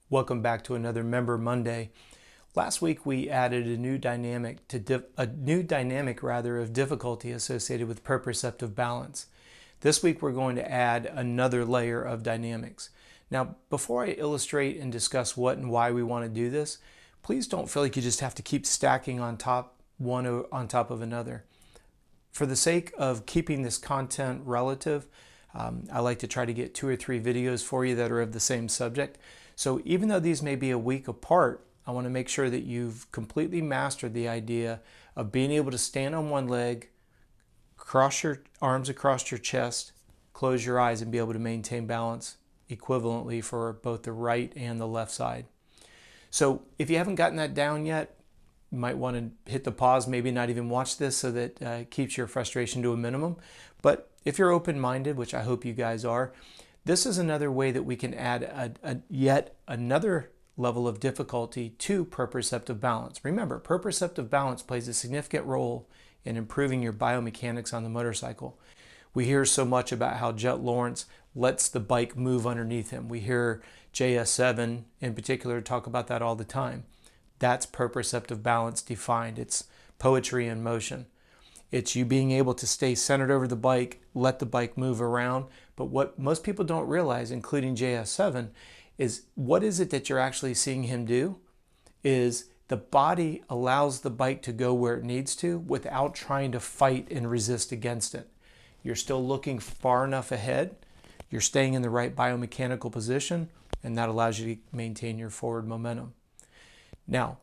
Welcome back to another Member Monday. Last week we added a new dynamic of difficulty associated with proprioceptive balance. This week we're going to add another layer of dynamics. Now, before I illustrate and discuss what and why we want to do this, please don't feel like you just have to keep stacking on top of another. For the sake of keeping this content relative, I like to try to get 2 or 3 videos for you that are of the same subject. So even though these may be a week apart, I want to make sure that you've completely mastered the idea of being able to stand on one leg, cross your arms across your chest, close your eyes, and be able to maintain balance equivalently for both the right and the left side. So if you haven't gotten that down yet, you might want to hit the pause, maybe not even watch this, so that it keeps your frustration to a minimum. But if you're open-minded, which I hope you guys are, this is another way that we can add yet another level of difficulty to proprioceptive balance. Remember, proprioceptive balance plays a significant role in improving your biomechanics on the motorcycle. We hear so much about how Jett Lawrence lets the bike move underneath him. We hear JS7 in particular talk about that all the time. That's proprioceptive balance defined. It's poetry in motion. It's you being able to stay centered over the bike, let the bike move around. But what most people don't realize, including JS7, is what is it that you're actually seeing him do is the body allows the bike to go where it needs to without trying to fight and resist against it. You're still looking far enough ahead. You're staying in the right biomechanical position, and that allows you to maintain your forward momentum. Now,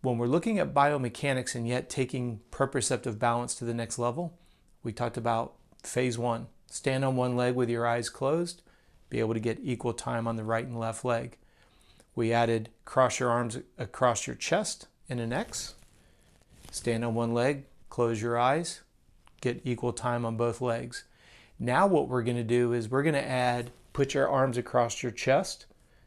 when we're looking at biomechanics and yet taking proprioceptive balance to the next level, we talked about phase 1. Stand on one leg with your eyes closed, be able to get equal time on the right and left leg. We added cross your arms across your chest in an X. Stand on one leg, close your eyes, get equal time on both legs. Now what we're going to do is we're going to add, put your arms across your chest,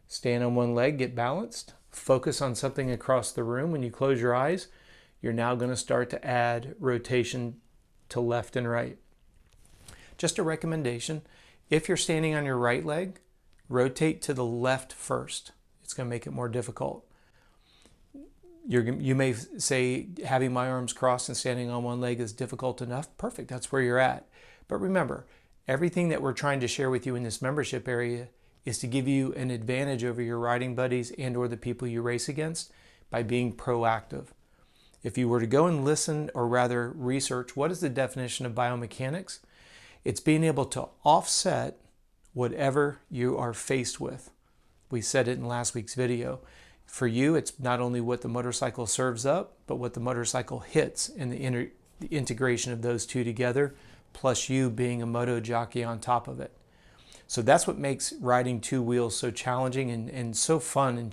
stand on one leg, get balanced. Focus on something across the room. When you close your eyes, you're now going to start to add rotation to left and right. Just a recommendation, if you're standing on your right leg, rotate to the left first. It's going to make it more difficult. You may say having my arms crossed and standing on one leg is difficult enough. Perfect, that's where you're at. But remember, everything that we're trying to share with you in this membership area is to give you an advantage over your riding buddies and or the people you race against by being proactive. If you were to go and listen, or rather research, what is the definition of biomechanics? It's being able to offset whatever you are faced with. We said it in last week's video. For you, it's not only what the motorcycle serves up, but what the motorcycle hits, and the integration of those two together, plus you being a moto jockey on top of it. So that's what makes riding two wheels so challenging and so fun and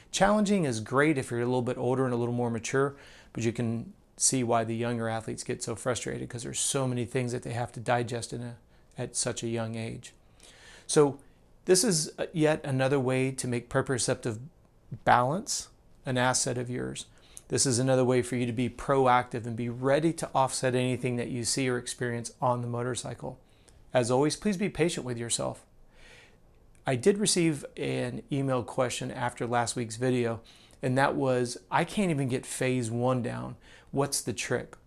challenging is great if you're a little bit older and a little more mature, but you can see why the younger athletes get so frustrated because there's so many things that they have to digest at such a young age. So this is yet another way to make proprioceptive balance an asset of yours. This is another way for you to be proactive and be ready to offset anything that you see or experience on the motorcycle. As always, please be patient with yourself. I did receive an email question after last week's video, and that was, I can't even get phase 1 down. What's the trick?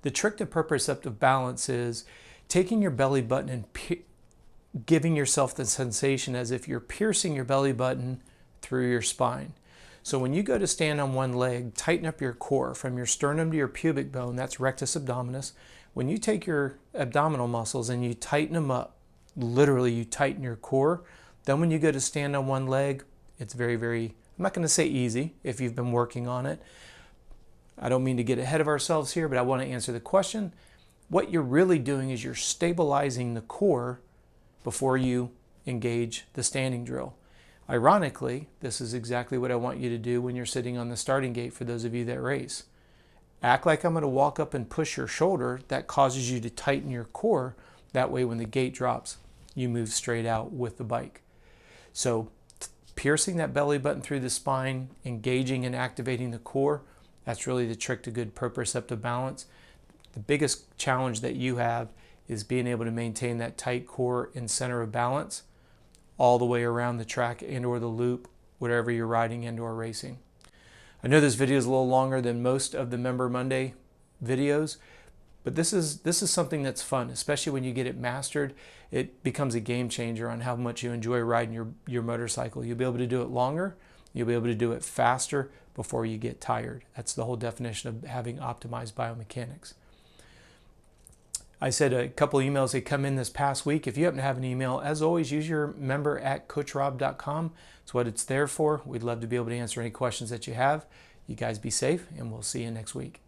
The trick to proprioceptive balance is taking your belly button and giving yourself the sensation as if you're piercing your belly button through your spine. So when you go to stand on one leg, tighten up your core from your sternum to your pubic bone, that's rectus abdominis. When you take your abdominal muscles and you tighten them up, literally you tighten your core, then when you go to stand on one leg, it's very, very, I'm not going to say easy if you've been working on it. I don't mean to get ahead of ourselves here, but I want to answer the question. What you're really doing is you're stabilizing the core before you engage the standing drill. Ironically, this is exactly what I want you to do when you're sitting on the starting gate for those of you that race. Act like I'm going to walk up and push your shoulder. That causes you to tighten your core. That way when the gate drops, you move straight out with the bike. So piercing that belly button through the spine, engaging and activating the core, that's really the trick to good proprioceptive balance. The biggest challenge that you have is being able to maintain that tight core and center of balance all the way around the track and or the loop, whatever you're riding and or racing. I know this video is a little longer than most of the Member Monday videos, but this is something that's fun, especially when you get it mastered. It becomes a game changer on how much you enjoy riding your motorcycle. You'll be able to do it longer. You'll be able to do it faster before you get tired. That's the whole definition of having optimized biomechanics. I said a couple emails that come in this past week. If you happen to have an email, as always, use your member@coachrob.com. It's what it's there for. We'd love to be able to answer any questions that you have. You guys be safe, and we'll see you next week.